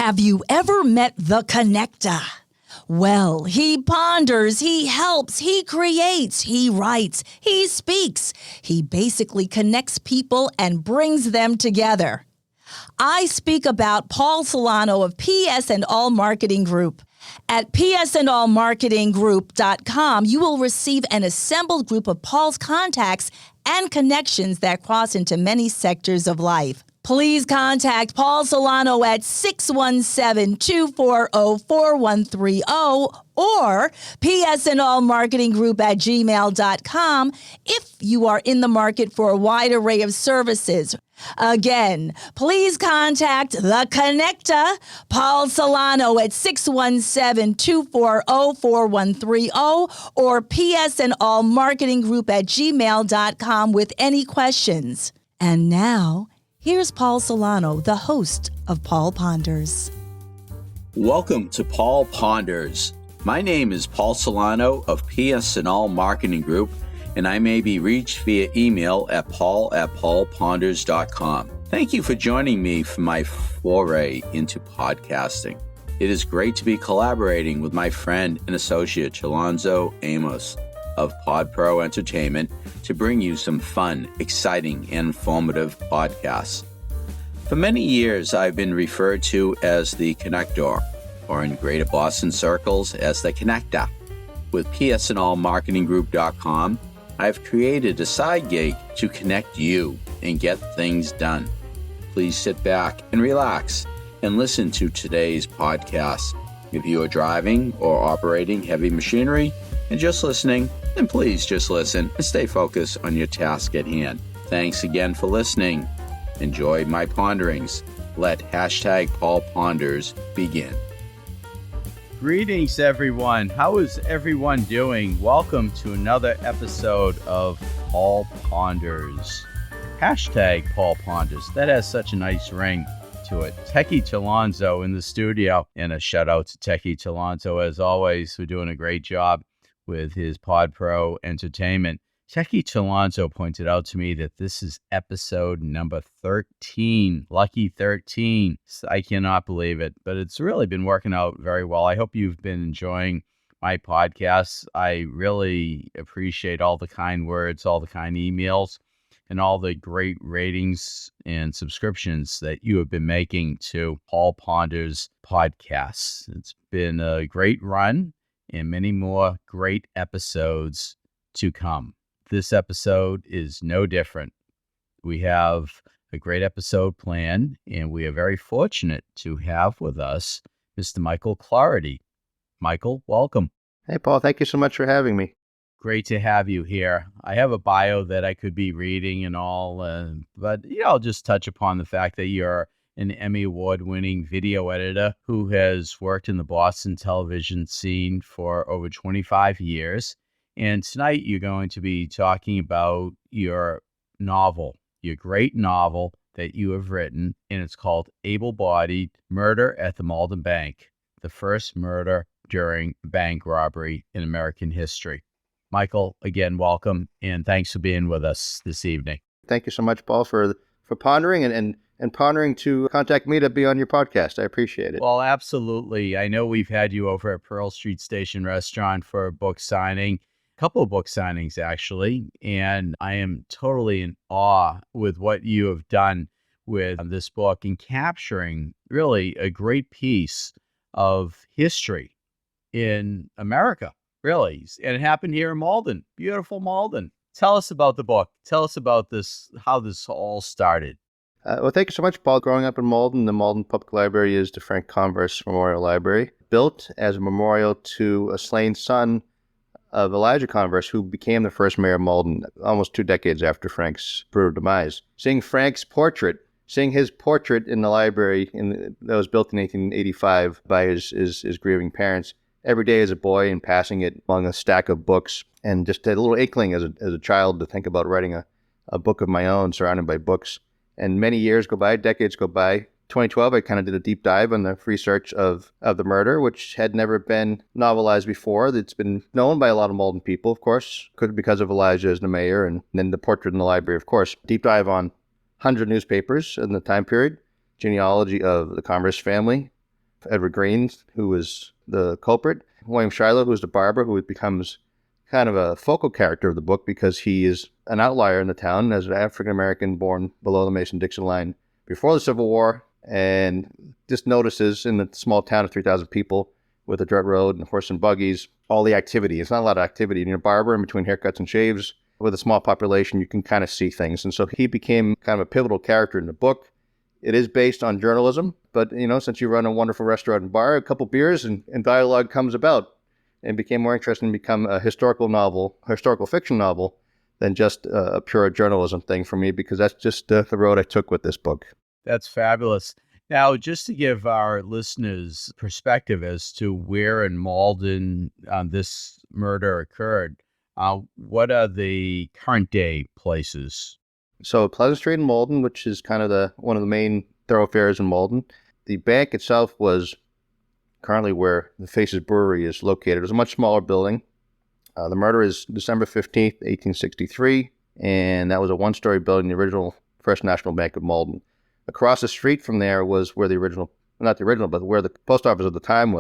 Have you ever met the connector? Well, he ponders, he helps, he creates, he writes, he speaks. He basically connects people and brings them together. I speak about Paul Solano of PS and All Marketing Group. At psandallmarketinggroup.com, you will receive an assembled group of Paul's contacts and connections that cross into many sectors of life. Please contact Paul Solano at 617-240-4130 or psandallmarketinggroup@gmail.com if you are in the market for a wide array of services. Again, please contact The Connector, Paul Solano at 617-240-4130 or psandallmarketinggroup@gmail.com with any questions. And now, here's Paul Solano, the host of Paul Ponders. Welcome to Paul Ponders. My name is Paul Solano of PS and All Marketing Group, and I may be reached via email at paul@paulponders.com. Thank you for joining me for my foray into podcasting. It is great to be collaborating with my friend and associate Chalonzo Amos of PodPro Entertainment to bring you some fun, exciting, and informative podcasts. For many years, I've been referred to as the Connector, or in Greater Boston circles as the Connector. With psandallmarketinggroup.com, I've created a side gig to connect you and get things done. Please sit back and relax and listen to today's podcast. If you are driving or operating heavy machinery and just listening, then please just listen and stay focused on your task at hand. Thanks again for listening. Enjoy my ponderings. Let #PaulPonders begin. Greetings, everyone. How is everyone doing? Welcome to another episode of Paul Ponders. #Paul Ponders. That has such a nice ring to it. Techie Chalonzo in the studio, and a shout out to Techie Chalonzo as always, who's doing a great job with his PodPro Entertainment. Techie Chalonzo pointed out to me that this is episode number 13, lucky 13. I cannot believe it, but it's really been working out very well. I hope you've been enjoying my podcasts. I really appreciate all the kind words, all the kind emails, and all the great ratings and subscriptions that you have been making to Paul Ponders podcasts. It's been a great run and many more great episodes to come. This episode is no different. We have a great episode planned, and we are very fortunate to have with us Mr. Michael Cloherty. Michael, welcome. Hey, Paul. Thank you so much for having me. Great to have you here. I have a bio that I could be reading and all, but I'll just touch upon the fact that you're an Emmy Award winning video editor who has worked in the Boston television scene for over 25 years. And tonight you're going to be talking about your novel, your great novel that you have written, and it's called Abel Bodied, Murder at the Malden Bank, the first murder during a bank robbery in American history. Michael, again, welcome, and thanks for being with us this evening. Thank you so much, Paul, for pondering and pondering to contact me to be on your podcast. I appreciate it. Well, absolutely. I know we've had you over at Pearl Street Station Restaurant for a book signing. Couple of book signings, actually, and I am totally in awe with what you have done with this book and capturing really a great piece of history in America, really. And it happened here in Malden, beautiful Malden. Tell us about the book. Tell us about this, how this all started. Well, thank you so much, Paul. Growing up in Malden, the Malden Public Library is the Frank Converse Memorial Library, built as a memorial to a slain son of Elijah Converse, who became the first mayor of Malden almost 2 decades after Frank's brutal demise. Seeing his portrait in the library that was built in 1885 by his grieving parents every day as a boy and passing it among a stack of books, and just had a little inkling as a child to think about writing a book of my own surrounded by books. And many years go by, decades go by. 2012, I kind of did a deep dive on the research of the murder, which had never been novelized before. It's been known by a lot of Malden people, of course, because of Elijah as the mayor, and then the portrait in the library, of course. Deep dive on 100 newspapers in the time period, genealogy of the Converse family, Edward Green, who was the culprit, William Shiloh, who was the barber, who becomes kind of a focal character of the book because he is an outlier in the town as an African-American born below the Mason-Dixon line before the Civil War, and just notices in the small town of 3,000 people with a dirt road and horse and buggies, all the activity. It's not a lot of activity. You know, barber in between haircuts and shaves. With a small population, you can kind of see things. And so he became kind of a pivotal character in the book. It is based on journalism, but, you know, since you run a wonderful restaurant and bar, a couple beers and dialogue comes about, and became more interesting and become a historical fiction novel than just a pure journalism thing for me, because that's just the road I took with this book. That's fabulous. Now, just to give our listeners perspective as to where in Malden this murder occurred, what are the current day places? So Pleasant Street in Malden, which is kind of one of the main thoroughfares in Malden. The bank itself was currently where the Faces Brewery is located. It was a much smaller building. The murder is December 15th, 1863, and that was a one-story building, the original First National Bank of Malden. Across the street from there was where but where the post office at the time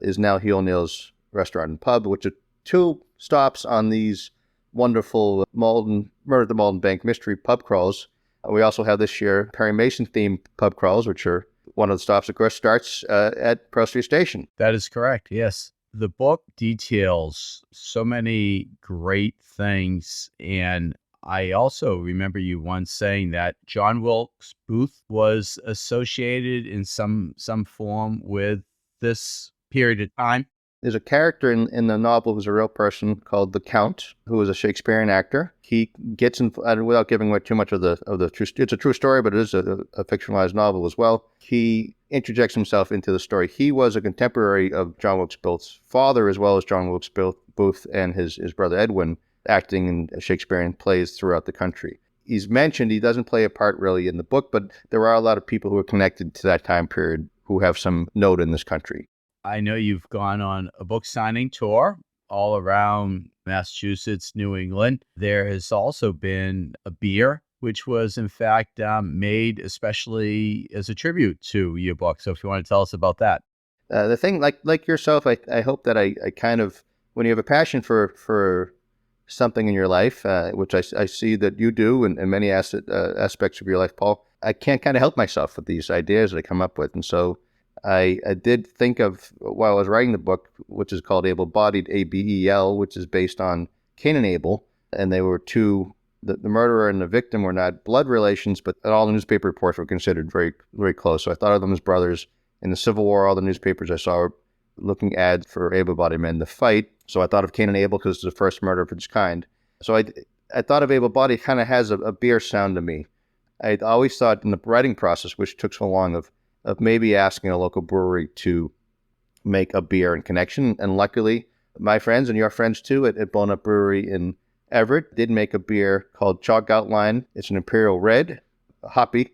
is now Heel O'Neill's Restaurant and Pub, which are two stops on these wonderful Murder at the Malden Bank mystery pub crawls. We also have this year Perry Mason themed pub crawls, which are one of the stops, of course, starts at Pearl Street Station. That is correct, yes. The book details so many great things, and I also remember you once saying that John Wilkes Booth was associated in some form with this period of time. There's a character in the novel who's a real person called the Count, who is a Shakespearean actor. He gets in, without giving away too much of the true. It's a true story, but it is a fictionalized novel as well. He interjects himself into the story. He was a contemporary of John Wilkes Booth's father, as well as John Wilkes Booth and his brother Edwin, acting in Shakespearean plays throughout the country. He's mentioned, he doesn't play a part really in the book, but there are a lot of people who are connected to that time period who have some note in this country. I know you've gone on a book signing tour all around Massachusetts, New England. There has also been a beer, which was in fact made especially as a tribute to your book. So if you want to tell us about that. The thing, like yourself, I hope that I kind of, when you have a passion for something in your life, which I see that you do in many aspects of your life, Paul, I can't kind of help myself with these ideas that I come up with. And so I did think of, while I was writing the book, which is called Abel Bodied, ABEL, which is based on Cain and Abel. And they were two, the murderer and the victim were not blood relations, but all the newspaper reports were considered very, very close. So I thought of them as brothers. In the Civil War, all the newspapers I saw were looking ads for able-bodied men to fight. So I thought of Cain and Abel because it's the first murder of its kind. So I thought of Abel Bodied kind of has a beer sound to me. I always thought in the writing process, which took so long, of maybe asking a local brewery to make a beer in connection. And luckily, my friends and your friends too at Bone Up Brewery in Everett did make a beer called Chalk Outline. It's an Imperial Red, hoppy,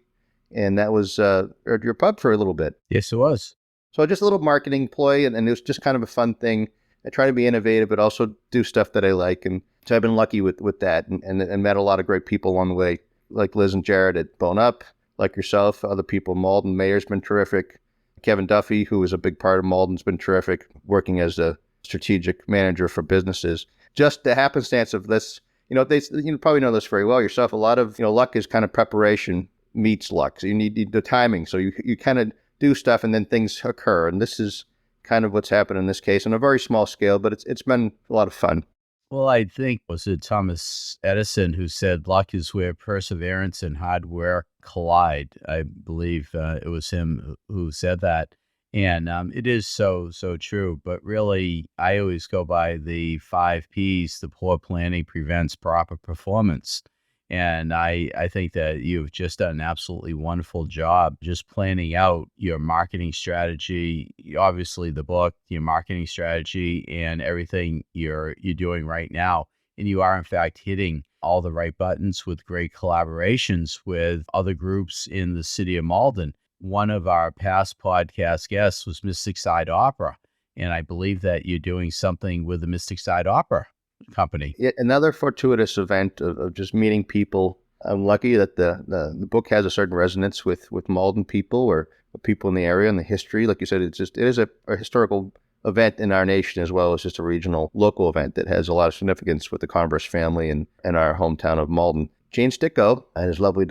and that was at your pub for a little bit. Yes, it was. So just a little marketing ploy, and it was just kind of a fun thing. I try to be innovative, but also do stuff that I like. And so I've been lucky with that and met a lot of great people along the way, like Liz and Jared at Bone Up, like yourself, other people. Malden Mayor's been terrific. Kevin Duffy, who is a big part of Malden's been terrific, working as a strategic manager for businesses. Just the happenstance of this, you probably know this very well yourself. A lot of, luck is kind of preparation meets luck. So you need the timing. So you kind of do stuff and then things occur. And this is kind of what's happened in this case on a very small scale, but it's been a lot of fun. Well, I think, was it Thomas Edison who said luck is where perseverance and hard work collide? I believe it was him who said that. And it is so true. But really, I always go by the 5 Ps. The poor planning prevents proper performance. And I think that you've just done an absolutely wonderful job just planning out your marketing strategy, obviously the book, your marketing strategy, and everything you're doing right now. And you are, in fact, hitting all the right buttons with great collaborations with other groups in the city of Malden. One of our past podcast guests was Mystic Side Opera, and I believe that you're doing something with the Mystic Side Opera company. Yet another fortuitous event of just meeting people. I'm lucky that the book has a certain resonance with Malden people, or people in the area and the history. Like you said, it is a historical event in our nation as well as just a regional local event that has a lot of significance with the Converse family and our hometown of Malden. Gene Sticko and his lovely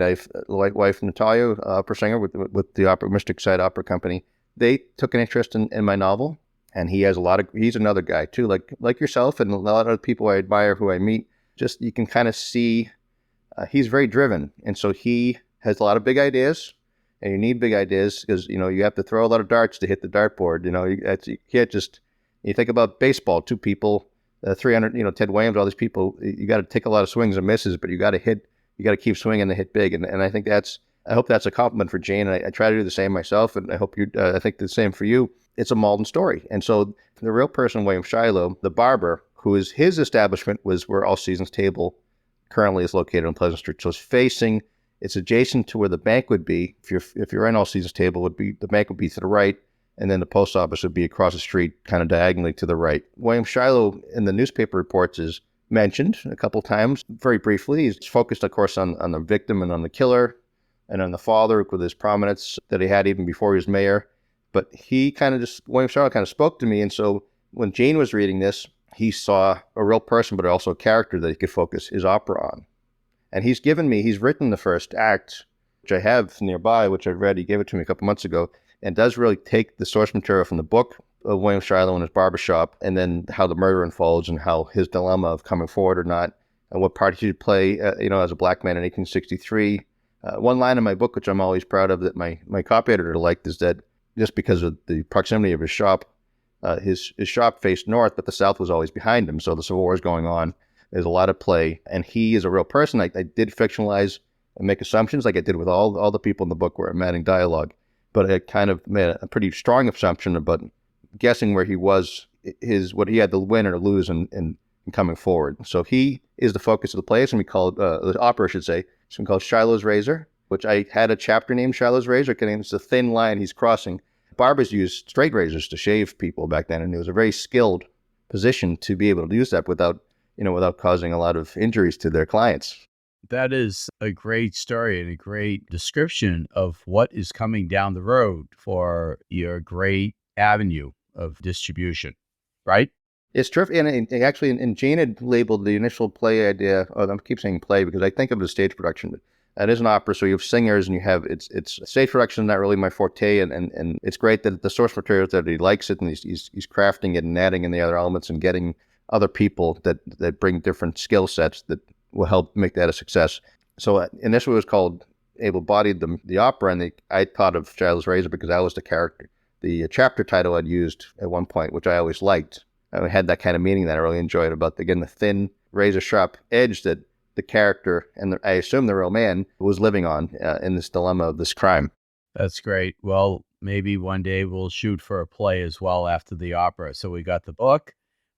wife Natalia, opera singer with the Opera Mystic Side Opera Company, they took an interest in my novel, and he's another guy too, like yourself and a lot of people I admire who I meet. Just you can kind of see he's very driven, and so he has a lot of big ideas, and you need big ideas because you have to throw a lot of darts to hit the dartboard. You can't just. You think about baseball, two people, 300, Ted Williams, all these people. You got to take a lot of swings and misses, but you got to hit. You got to keep swinging and hit big, and I think I hope that's a compliment for Jane. And I try to do the same myself, and I hope I think the same for you. It's a Malden story, and so the real person, William Shiloh, the barber, his establishment was where All Seasons Table currently is located on Pleasant Street. So it's adjacent to where the bank would be. If you're in All Seasons Table, the bank would be to the right, and then the post office would be across the street, kind of diagonally to the right. William Shiloh in the newspaper reports is mentioned a couple times, very briefly. He's focused, of course, on the victim and on the killer, and on the father with his prominence that he had even before he was mayor. But William Shiloh kind of spoke to me, and so when Jane was reading this, he saw a real person, but also a character that he could focus his opera on. And he's written the first act, which I have nearby, which I've read. He gave it to me a couple months ago, and does really take the source material from the book of William Shiloh and his barbershop, and then how the murder unfolds and how his dilemma of coming forward or not, and what part he should play, as a black man in 1863. One line in my book, which I'm always proud of, that my copy editor liked, is that just because of the proximity of his shop, his shop faced north, but the south was always behind him. So the Civil War is going on. There's a lot of play, and he is a real person. I did fictionalize and make assumptions, like I did with all the people in the book where I'm adding dialogue, but I kind of made a pretty strong assumption about guessing where he was, what he had to win or lose in coming forward. So he is the focus of the play. It's going to be called the opera, I should say. It's going to be called Shiloh's Razor, which I had a chapter named Shiloh's Razor because it's a thin line he's crossing. Barbers used straight razors to shave people back then, and it was a very skilled position to be able to use that without causing a lot of injuries to their clients. That is a great story and a great description of what is coming down the road for your great avenue of distribution, right? It's terrific. And actually, Jane had labeled the initial play idea, I keep saying play because I think of it as stage production, but it is an opera, so you have singers and you have, it's stage production is not really my forte, and it's great that the source material, that he likes it and he's crafting it and adding in the other elements and getting other people that bring different skill sets that will help make that a success. So initially it was called Abel Bodied, the opera, and I thought of Shiloh's Razor because that was the character. The chapter title I'd used at one point, which I always liked. I had that kind of meaning that I really enjoyed about, again, the thin razor sharp edge that the character, and I assume the real man, was living on in this dilemma of this crime. That's great. Well, maybe one day we'll shoot for a play as well after the opera. So we got the book,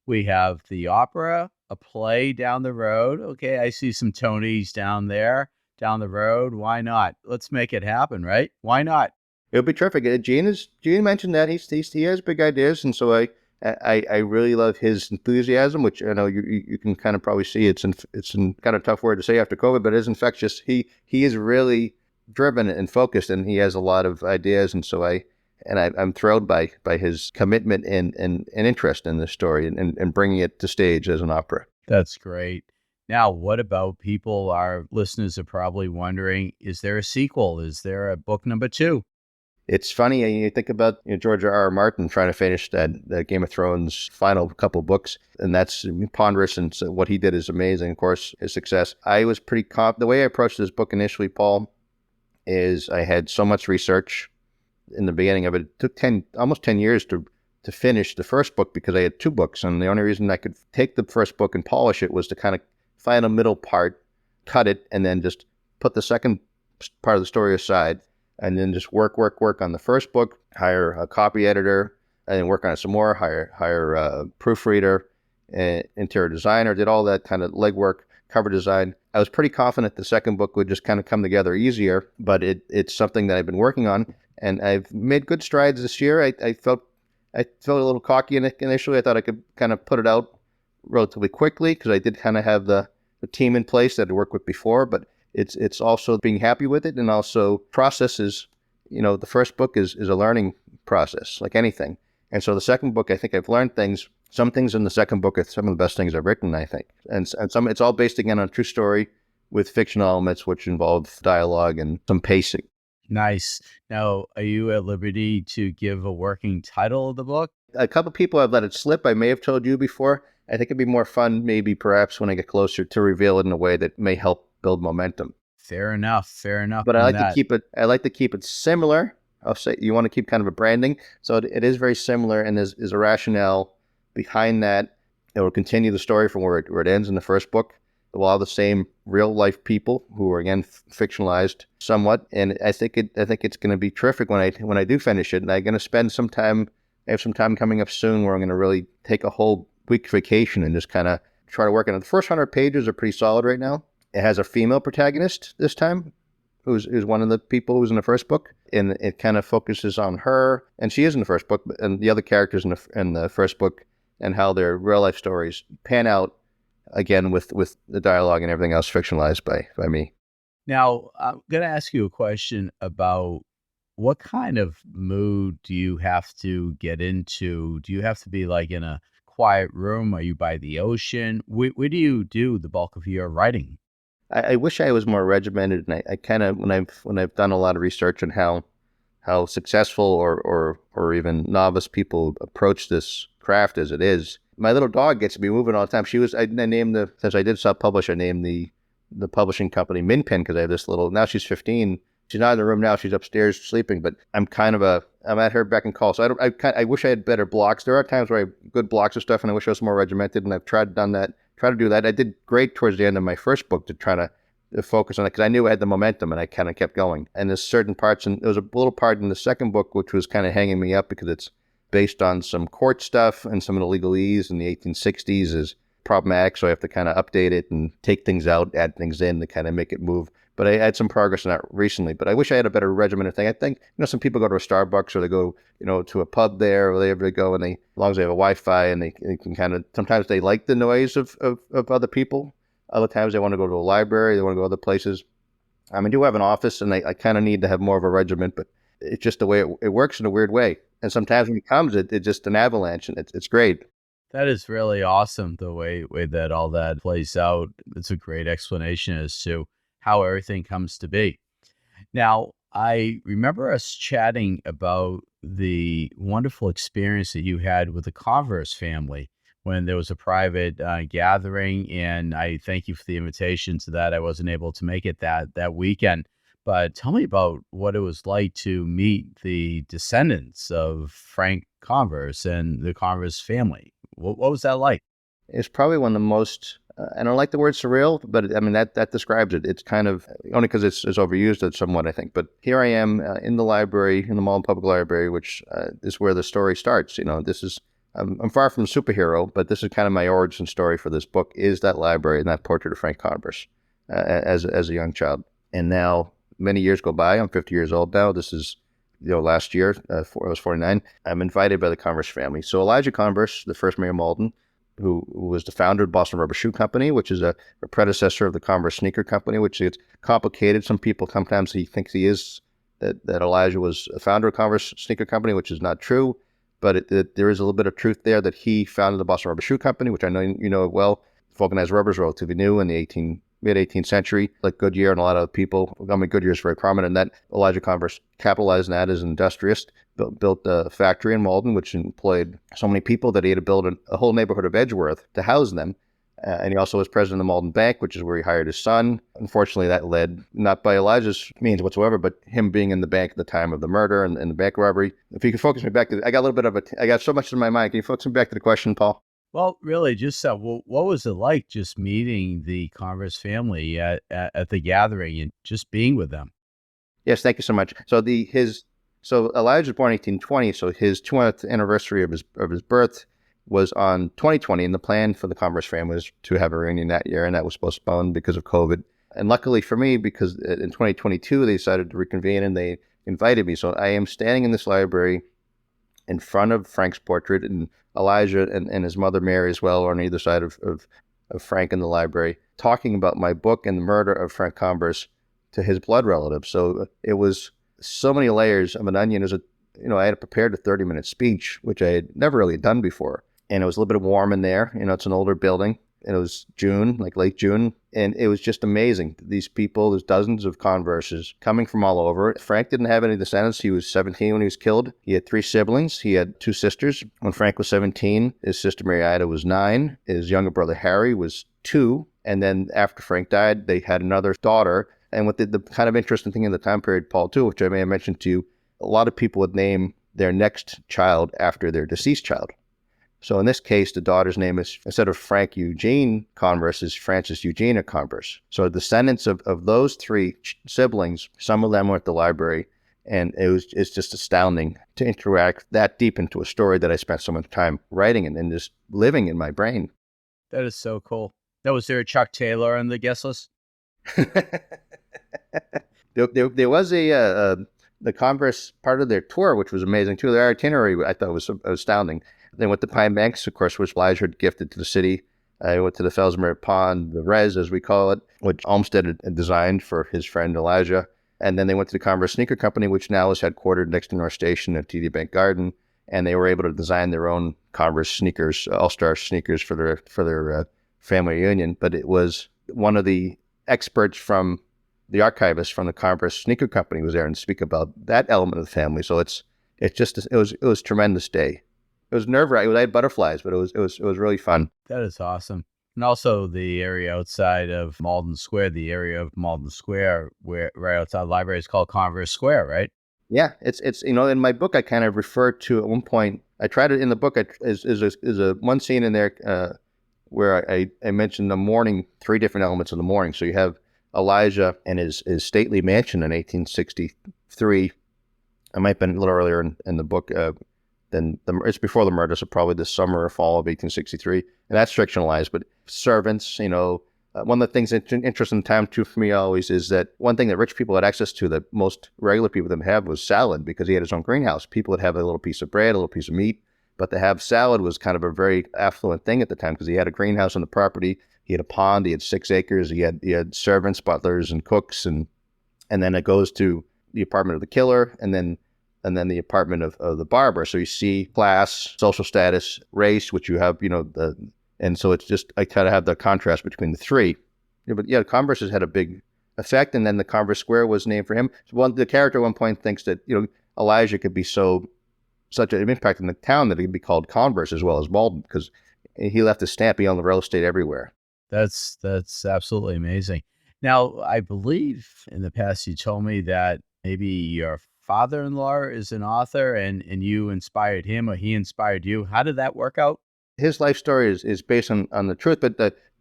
we have the opera, a play down the road. Okay, I see some Tonys down the road. Why not? Let's make it happen, right? Why not? It would be terrific. Gene mentioned that he has big ideas, and so I really love his enthusiasm, which I know you can kind of probably see. It's kind of tough word to say after COVID, but it is infectious. He is really driven and focused, and he has a lot of ideas, and so I'm thrilled by his commitment and interest in this story and bringing it to stage as an opera. That's great. Now, what about our listeners are probably wondering, is there a sequel? Is there a book number 2? It's funny, you think about George R.R. Martin trying to finish that Game of Thrones final couple books, and that's ponderous, and so what he did is amazing, of course, his success. I was pretty the way I approached this book initially, Paul, is I had so much research in the beginning of it. It took almost 10 years to finish the first book because I had 2 books, and the only reason I could take the first book and polish it was to kind of find a middle part, cut it, and then just put the second part of the story aside, and then just work on the first book, hire a copy editor, and then work on it some more, hire a proofreader, interior designer, did all that kind of legwork, cover design. I was pretty confident the second book would just kind of come together easier, but it's something that I've been working on, and I've made good strides this year. I felt a little cocky initially. I thought I could kind of put it out relatively quickly because I did kind of have the team in place that I'd worked with before, but it's also being happy with it, and also process is the first book is a learning process, like anything. And so the second book, I think I've learned things. Some things in the second book are some of the best things I've written, I think. And some, it's all based again on a true story with fictional elements, which involve dialogue and some pacing. Nice. Now, are you at liberty to give a working title of the book? A couple people have let it slip. I may have told you before. I think it'd be more fun, maybe perhaps when I get closer, to reveal it in a way that may help build momentum. Fair enough. Fair enough. But I on like that. to keep it. I like to keep it similar. I'll say you want to keep kind of a branding, so it is very similar, and there's a rationale behind that. It will continue the story from where it ends in the first book. It will have the same real life people who are again fictionalized somewhat, and I think it's going to be terrific when I do finish it. And I'm going to spend some time. I have some time coming up soon where I'm going to really take a whole week vacation and just kind of try to work on it. The first 100 pages are pretty solid right now. It has a female protagonist this time, who's one of the people who's in the first book, and it kind of focuses on her, and she is in the first book, and the other characters in the first book, and how their real life stories pan out, again with the dialogue and everything else fictionalized by me. Now, I'm going to ask you a question about what kind of mood do you have to get into? Do you have to be like in a quiet room? Are you by the ocean? Where do you do the bulk of your writing? I wish I was more regimented, and I kind of when I've done a lot of research on how successful or even novice people approach this craft as it is. My little dog gets me moving all the time. I named since I did self-publish, I named the publishing company Minpin because I have this little. Now she's 15. She's not in the room now. She's upstairs sleeping. But I'm at her beck and call. So I wish I had better blocks. There are times where I have good blocks of stuff, and I wish I was more regimented. And I've try to do that. I did great towards the end of my first book to try to focus on it because I knew I had the momentum, and I kind of kept going. And there's certain parts, and there was a little part in the second book which was kind of hanging me up because it's based on some court stuff, and some of the legalese in the 1860s is problematic, so I have to kind of update it and take things out, add things in to kind of make it move. But I had some progress on that recently. But I wish I had a better regimented thing. I think, some people go to a Starbucks or they go, to a pub there, or they ever go, and as long as they have a Wi-Fi, and they can kind of, sometimes they like the noise of other people. Other times they want to go to a library, they want to go other places. I do have an office, and I kind of need to have more of a regiment, but it's just the way it works in a weird way. And sometimes when it comes, it's just an avalanche, and it's great. That is really awesome, the way that all that plays out. It's a great explanation as to how everything comes to be. Now, I remember us chatting about the wonderful experience that you had with the Converse family when there was a private gathering, and I thank you for the invitation to that. I wasn't able to make it that weekend, but tell me about what it was like to meet the descendants of Frank Converse and the Converse family. What was that like? It's probably one of the most, I don't like the word surreal, but that describes it. It's kind of, only because it's overused somewhat, I think. But here I am in the library, in the Malden Public Library, which is where the story starts. This is, I'm far from a superhero, but this is kind of my origin story for this book, is that library and that portrait of Frank Converse as a young child. And now, many years go by. I'm 50 years old now. This is, last year, I was 49. I'm invited by the Converse family. So Elijah Converse, the first mayor of Malden, who was the founder of Boston Rubber Shoe Company, which is a predecessor of the Converse Sneaker Company, which is complicated. Some people, sometimes he thinks he is, that Elijah was a founder of Converse Sneaker Company, which is not true. But there is a little bit of truth there that he founded the Boston Rubber Shoe Company, which I know you know well. Vulcanized rubber is relatively new in the mid-18th century, like Goodyear and a lot of people. Goodyear is very prominent in that. Elijah Converse capitalized on that as an industrialist, built a factory in Malden, which employed so many people that he had to build a whole neighborhood of Edgeworth to house them. And he also was president of the Malden Bank, which is where he hired his son. Unfortunately, that led, not by Elijah's means whatsoever, but him being in the bank at the time of the murder and the bank robbery. If you could focus me back to, I got so much in my mind. Can you focus me back to the question, Paul? Well, really, just what was it like just meeting the Converse family at the gathering and just being with them? Yes, thank you so much. So Elijah was born in 1820, so his 200th anniversary of his birth was on 2020, and the plan for the Converse family was to have a reunion that year, and that was postponed because of COVID. And luckily for me, because in 2022 they decided to reconvene and they invited me. So I am standing in this library in front of Frank's portrait, and Elijah and his mother Mary as well are on either side of Frank in the library, talking about my book and the murder of Frank Converse to his blood relatives. So it was so many layers of an onion. I had prepared a 30-minute speech, which I had never really done before. And it was a little bit warm in there. It's an older building. And it was June, like late June. And it was just amazing. These people, there's dozens of Converses coming from all over. Frank didn't have any descendants. He was 17 when he was killed. He had 3 siblings. He had 2 sisters. When Frank was 17, his sister Marietta was 9. His younger brother Harry was 2. And then after Frank died, they had another daughter. And what the kind of interesting thing in the time period, Paul, too, which I may have mentioned to you, a lot of people would name their next child after their deceased child. So in this case, the daughter's name is, instead of Frank Eugene Converse, is Frances Eugenia Converse. So descendants of those 3 siblings, some of them were at the library, and it's just astounding to interact that deep into a story that I spent so much time writing and just living in my brain. That is so cool. Now, was there a Chuck Taylor on the guest list? There was the Converse part of their tour, which was amazing too. Their itinerary, I thought, was astounding. They went to Pine Banks, of course, which Elijah had gifted to the city. I went to the Fellsmere Pond, the Res, as we call it, which Olmsted had designed for his friend Elijah. And then they went to the Converse Sneaker Company, which now is headquartered next to North Station at TD Bank Garden. And they were able to design their own Converse sneakers, all-star sneakers for their family reunion. But it was one of the experts from the archivist from the Converse Sneaker Company was there and speak about that element of the family. So it was a tremendous day. It was nerve-wracking. I had butterflies, but it was really fun. That is awesome. And also the area outside of Malden Square, where right outside the library is called Converse Square, right? Yeah, it's in my book I kind of referred to at one point. I tried it in the book. Is a one scene in there where I mentioned the mourning, 3 different elements of the mourning. So you have Elijah and his stately mansion in 1863. I might have been a little earlier in the book. It's before the murder, so probably the summer or fall of 1863, and that's fictionalized. But servants, one of the things that's interesting time too for me always is that one thing that rich people had access to that most regular people didn't have was salad, because he had his own greenhouse. People would have a little piece of bread, a little piece of meat, but to have salad was kind of a very affluent thing at the time because he had a greenhouse on the property, he had a pond, he had 6 acres, he had servants, butlers, and cooks, and then it goes to the apartment of the killer, and then the apartment of the barber. So you see class, social status, race, which you have, and so it's just, I kind of have the contrast between the 3. Yeah, but yeah, Converse has had a big effect, and then the Converse Square was named for him. So the character at one point thinks that, Elijah could be such an impact in the town that he could be called Converse as well as Malden, because he left his stamp. He owned the real estate everywhere. That's absolutely amazing. Now, I believe in the past you told me that maybe your father-in-law is an author and you inspired him or he inspired you. How did that work out? His life story is based on the truth, but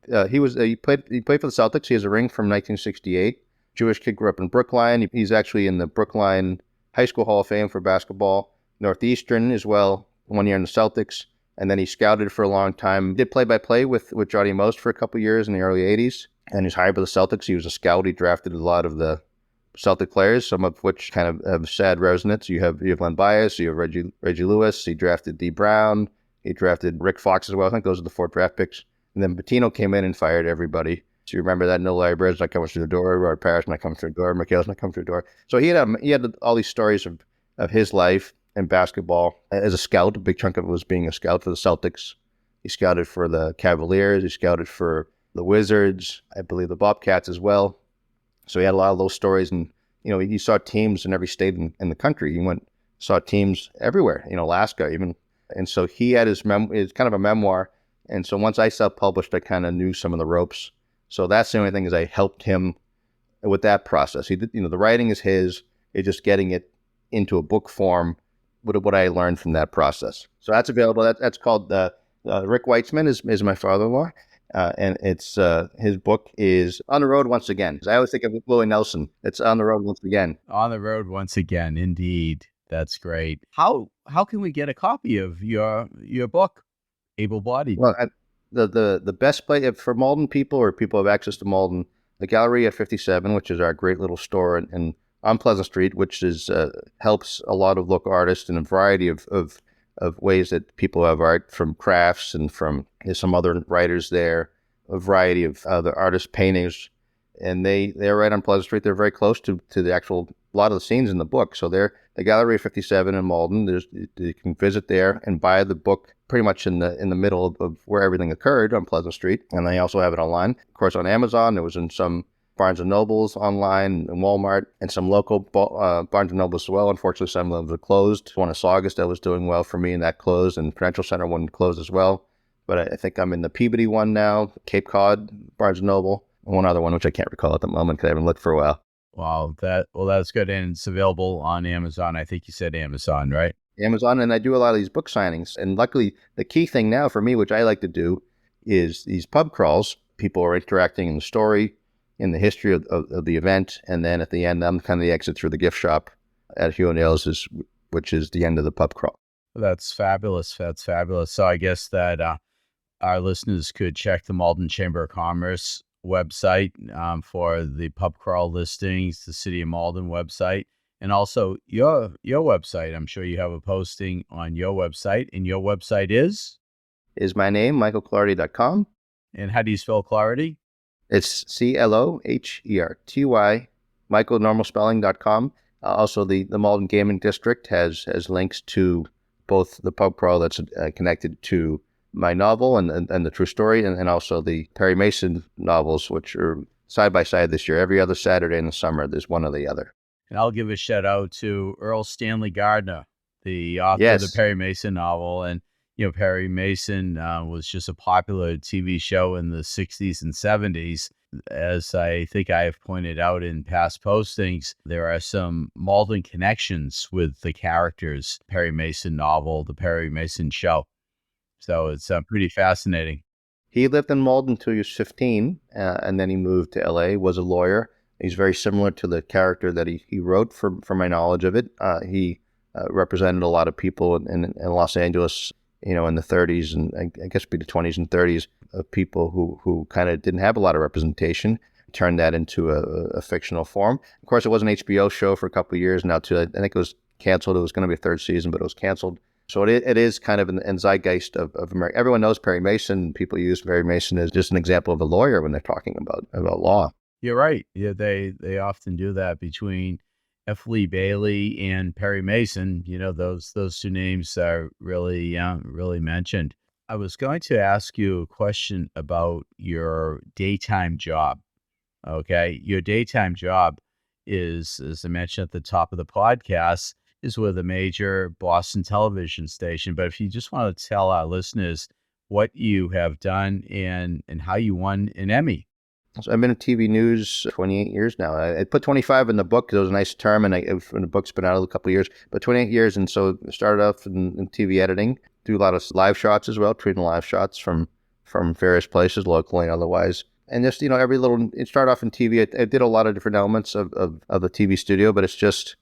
he played for the Celtics. He has a ring from 1968. Jewish kid, grew up in Brookline. He's actually in the Brookline High School Hall of Fame for basketball. Northeastern as well, 1 year in the Celtics. And then he scouted for a long time. Did play-by-play with Johnny Most for a couple years in the early 80s. And he's hired by the Celtics. He was a scout. He drafted a lot of the Celtic players, some of which kind of have sad resonance. You have Len Bias, you have Reggie Lewis. He drafted D. Brown. He drafted Rick Fox as well. I think those are the 4 draft picks. And then Pitino came in and fired everybody. So you remember that, no Larry Bird's not coming through the door, Rod Parrish not coming through the door, McHale's not coming through the door. So he had all these stories of his life and basketball as a scout. A big chunk of it was being a scout for the Celtics. He scouted for the Cavaliers. He scouted for the Wizards, I believe the Bobcats as well. So he had a lot of those stories, and he saw teams in every state in the country. He saw teams everywhere, Alaska even. And so he had his kind of a memoir. And so once I self-published, I kind of knew some of the ropes. So that's the only thing is I helped him with that process. He did, the writing is his. It's just getting it into a book form. What I learned from that process. So that's available. That's called Rick Weitzman is my father-in-law. And it's his book is On the Road Once Again. I always think of Willie Nelson. It's On the Road Once Again. On the Road Once Again, indeed. That's great. How can we get a copy of your book, Abel Bodied? Well, the best place for Malden people or people who have access to Malden, the Gallery at 57, which is our great little store and on Pleasant Street, which is helps a lot of local artists in a variety of ways that people have art, from crafts and there's some other writers there, a variety of other artists, painters, and they're right on Pleasant Street. They're very close to the actual a lot of the scenes in the book. So they're the Gallery of 57 in Malden. You can visit there and buy the book pretty much in the middle of where everything occurred on Pleasant Street. And they also have it online. Of course, on Amazon, it was in some Barnes & Nobles online and Walmart and some local Barnes & Nobles as well. Unfortunately, some of them are closed. One in Saugus that was doing well for me, and that closed, and Prudential Center one closed as well. But I think I'm in the Peabody one now, Cape Cod, Barnes & Noble, and one other one, which I can't recall at the moment because I haven't looked for a while. Wow, that's good. And it's available on Amazon. I think you said Amazon, right? Amazon, and I do a lot of these book signings. And luckily, the key thing now for me, which I like to do, is these pub crawls. People are interacting in the story, in the history of the event, and then at the end, I'm kind of the exit through the gift shop at Hugh O'Neill's, which is the end of the pub crawl. That's fabulous. That's fabulous. So I guess that our listeners could check the Malden Chamber of Commerce website for the pub crawl listings, the City of Malden website, and also your website. I'm sure you have a posting on your website, and your website is my name, michaelcloherty.com. And how do you spell Cloherty? It's Cloherty, Michael, normal spelling.com. Also, the Malden Gaming District has links to both the pub crawl that's connected to my novel and the true story, and also the Perry Mason novels, which are side by side this year. Every other Saturday in the summer, there's one or the other. And I'll give a shout out to Earl Stanley Gardner, the author of the Perry Mason novel. And, Perry Mason was just a popular TV show in the 60s and 70s. As I think I have pointed out in past postings, there are some Malden connections with the characters, Perry Mason novel, the Perry Mason show. So it's pretty fascinating. He lived in Malden until he was 15, and then he moved to L.A., was a lawyer. He's very similar to the character that he wrote, from my knowledge of it. He represented a lot of people in Los Angeles, in the 30s, and I guess be the 20s and 30s, of people who kind of didn't have a lot of representation. Turned that into a fictional form. Of course, it was an HBO show for a couple of years now, too. I think it was canceled. It was going to be a third season, but it was canceled. So it is kind of in zeitgeist of America. Everyone knows Perry Mason. People use Perry Mason as just an example of a lawyer when they're talking about law. You're right. Yeah, they often do that between F. Lee Bailey and Perry Mason. Those two names are really mentioned. I was going to ask you a question about your daytime job. Okay, your daytime job is, as I mentioned at the top of the podcast, is with a major Boston television station. But if you just want to tell our listeners what you have done and how you won an Emmy. So I've been in TV news 28 years now. I put 25 in the book because it was a nice term, and the book's been out a couple of years, but 28 years. And so I started off in TV editing, do a lot of live shots as well, treating live shots from various places, locally and otherwise. And just, it started off in TV. I did a lot of different elements of the TV studio, but it's just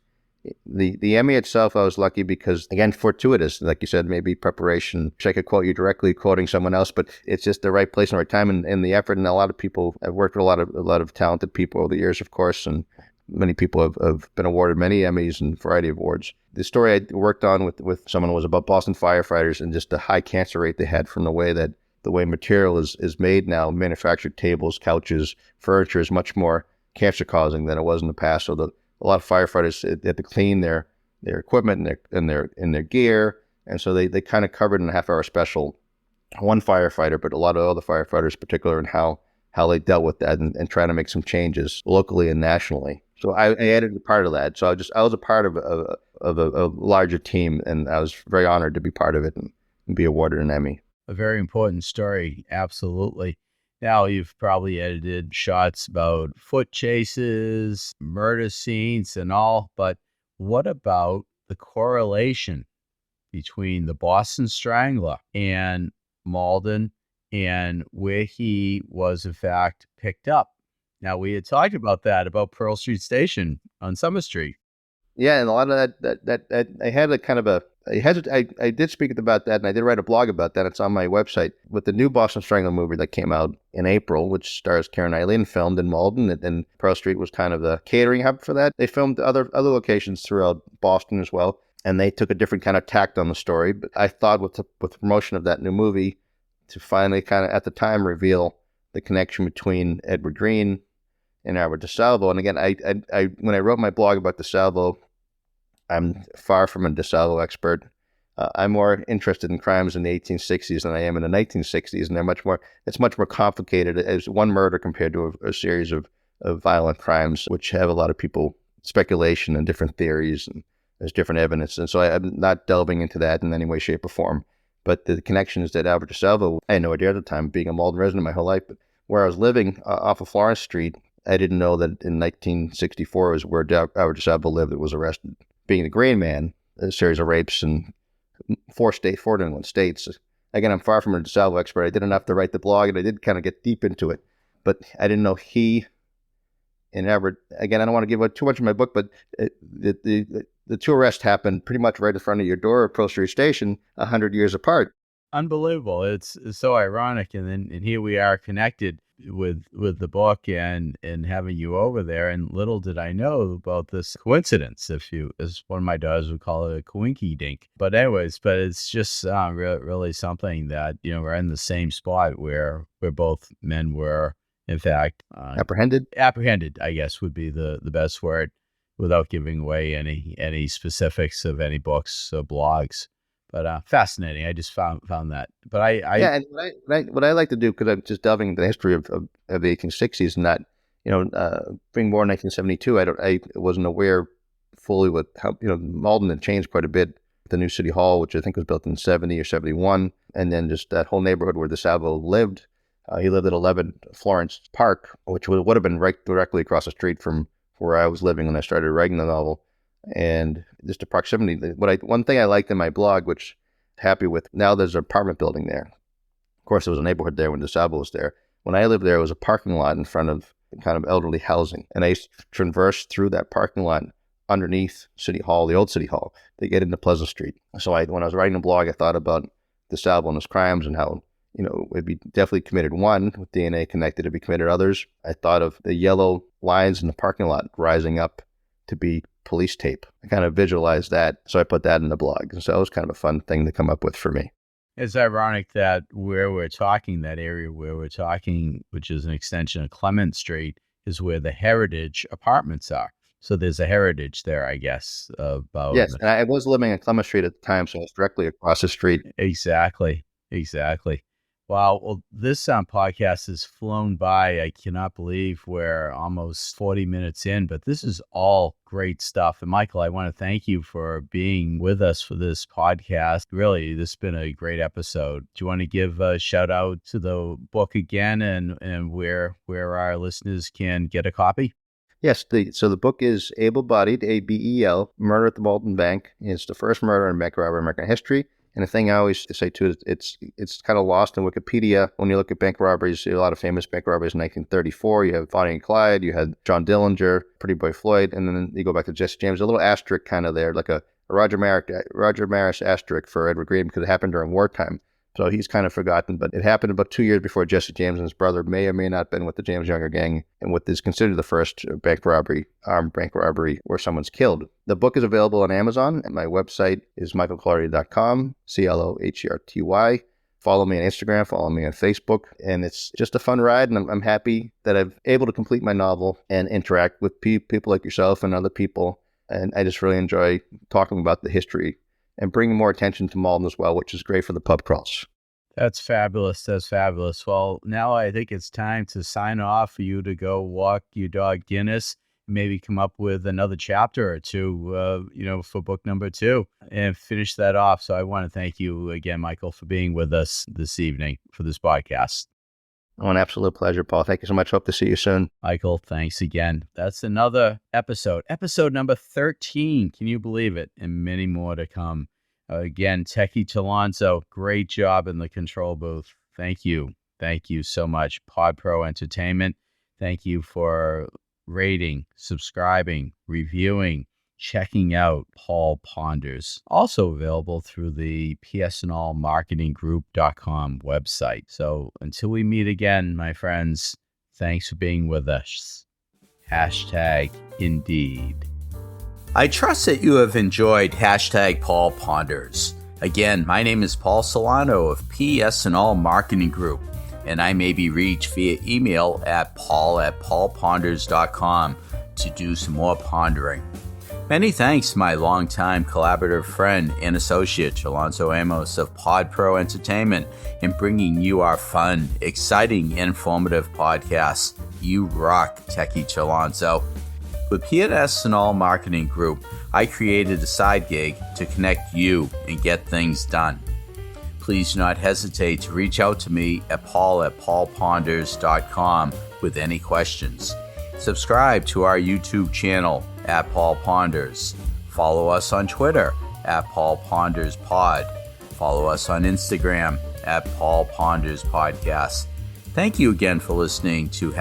the Emmy itself, I was lucky because, again, fortuitous, like you said, maybe preparation. I could quote you directly, quoting someone else, but it's just the right place and the right time, and the effort. And a lot of people, I've worked with a lot of talented people over the years, of course, and many people have been awarded many Emmys and a variety of awards. The story I worked on with someone was about Boston firefighters and just the high cancer rate they had from the way material is made now. Manufactured tables, couches, furniture is much more cancer causing than it was in the past. So a lot of firefighters had to clean their equipment and their gear, and so they kind of covered in a half-hour special one firefighter, but a lot of other firefighters, in particular, and how they dealt with that and trying to make some changes locally and nationally. So I added a part of that. So I was a part of a larger team, and I was very honored to be part of it and be awarded an Emmy. A very important story, absolutely. Now, you've probably edited shots about foot chases, murder scenes, and all, but what about the correlation between the Boston Strangler and Malden and where he was, in fact, picked up? Now, we had talked about that, about Pearl Street Station on Summer Street. Yeah, and a lot of that I had a kind of I did speak about that, and I did write a blog about that. It's on my website with the new Boston Strangler movie that came out in April, which stars Karen Knightley and filmed in Malden, and Pearl Street was kind of the catering hub for that. They filmed other locations throughout Boston as well, and they took a different kind of tact on the story. But I thought with the promotion of that new movie, to finally kind of at the time reveal the connection between Edward Green in Albert DeSalvo. And again, I when I wrote my blog about DeSalvo, I'm far from a DeSalvo expert. I'm more interested in crimes in the 1860s than I am in the 1960s, and it's much more complicated as one murder compared to a series of violent crimes, which have a lot of people speculation and different theories, and there's different evidence. And so I'm not delving into that in any way, shape, or form. But the connection is that Albert DeSalvo, I had no idea at the time, being a Malden resident my whole life, but where I was living off of Florence Street, I didn't know that in 1964 was where Albert DeSalvo lived that was arrested. Being the Grain Man, a series of rapes in four New England states. Again, I'm far from a DeSalvo expert. I did enough to write the blog, and I did kind of get deep into it. But I didn't know he and Albert, again, I don't want to give out too much of my book, but the two arrests happened pretty much right in front of your door at Pearl Street Station, 100 years apart. Unbelievable. It's so ironic. And here we are connected with the book and having you over there. And little did I know about this coincidence, as one of my daughters would call it, a coinky dink. But anyways, it's just really something that, we're in the same spot where both men were, in fact, Apprehended, I guess would be the best word, without giving away any specifics of any books or blogs. But fascinating. I just found that. But yeah, and what I like to do, because I'm just delving into the history of the 1860s, and not being born in 1972, I wasn't aware fully what how Malden had changed quite a bit. The new City Hall, which I think was built in 70 or 71, and then just that whole neighborhood where DeSalvo lived. He lived at 11 Florence Park, which would have been right directly across the street from where I was living when I started writing the novel. And just the proximity. One thing I liked in my blog, which I'm happy with, now there's an apartment building there. Of course, there was a neighborhood there when DeSalvo was there. When I lived there, it was a parking lot in front of kind of elderly housing. And I used to traverse through that parking lot underneath City Hall, the old City Hall, to get into Pleasant Street. So when I was writing the blog, I thought about DeSalvo and his crimes and how it'd be definitely committed one with DNA connected, it'd be committed others. I thought of the yellow lines in the parking lot rising up to be police tape. I kind of visualized that, so I put that in the blog. So that was kind of a fun thing to come up with for me. It's ironic that that area where we're talking, which is an extension of Clement Street, is where the Heritage apartments are. So there's a heritage there, I guess. Yes, and I was living in Clement Street at the time, so I was directly across the street. Exactly. Wow. Well, this podcast has flown by. I cannot believe we're almost 40 minutes in, but this is all great stuff. And Michael, I want to thank you for being with us for this podcast. Really, this has been a great episode. Do you want to give a shout out to the book again and where our listeners can get a copy? Yes. So the book is Abel Bodied, ABEL, Murder at the Malden Bank. It's the first murder in bank robbery in American history. And the thing I always say too is it's kind of lost in Wikipedia. When you look at bank robberies, you see a lot of famous bank robberies in 1934. You have Bonnie and Clyde, you had John Dillinger, Pretty Boy Floyd, and then you go back to Jesse James. A little asterisk kind of there, like a Roger Maris asterisk for Edward Green, because it happened during wartime. So he's kind of forgotten, but it happened about 2 years before Jesse James and his brother may or may not have been with the James Younger gang, and what is considered the first armed bank robbery where someone's killed. The book is available on Amazon, and my website is michaelcloherty.com, CLOHERTY. Follow me on Instagram, follow me on Facebook, and it's just a fun ride, and I'm happy that I'm able to complete my novel and interact with people like yourself and other people, and I just really enjoy talking about the history and bringing more attention to Malden as well, which is great for the pub crawls. That's fabulous. Well, now I think it's time to sign off for you to go walk your dog Guinness, maybe come up with another chapter or two, for book number 2 and finish that off. So I want to thank you again, Michael, for being with us this evening for this podcast. Oh, an absolute pleasure, Paul. Thank you so much. Hope to see you soon. Michael, thanks again. That's another episode number 13. Can you believe it? And many more to come. Again, Techie Talonzo, great job in the control booth. Thank you. Thank you so much. Pod Pro Entertainment, thank you for rating, subscribing, reviewing, checking out Paul Ponders. Also available through the psnlmarketinggroup.com website. So until we meet again, my friends, thanks for being with us. #Indeed. I trust that you have enjoyed Paul Ponders. Again, my name is Paul Solano of PS&L Marketing Group. and I may be reached via email at paul@paulponders.com to do some more pondering. Many thanks to my longtime collaborative friend and associate, Alonso Amos of Pod Pro Entertainment, in bringing you our fun, exciting, and informative podcasts. You rock, Techie Alonso. With P&S and All Marketing Group, I created a side gig to connect you and get things done. Please do not hesitate to reach out to me at paul@paulponders.com with any questions. Subscribe to our YouTube channel at Paul Ponders. Follow us on Twitter at Paul Ponders Pod. Follow us on Instagram at Paul Ponders Podcast. Thank you again for listening to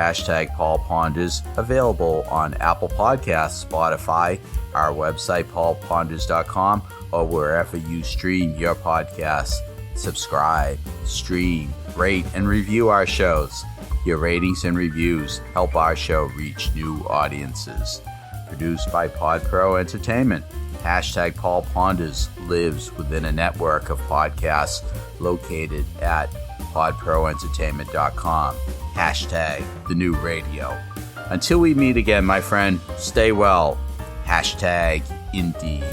#Paul Ponders, available on Apple Podcasts, Spotify, our website paulponders.com, or wherever you stream your podcasts. Subscribe, stream, rate, and review our shows. Your ratings and reviews help our show reach new audiences. Produced by Pod Pro Entertainment, #Paul Ponders lives within a network of podcasts located at podproentertainment.com. #the new radio. Until we meet again, my friend, stay well. #Indeed.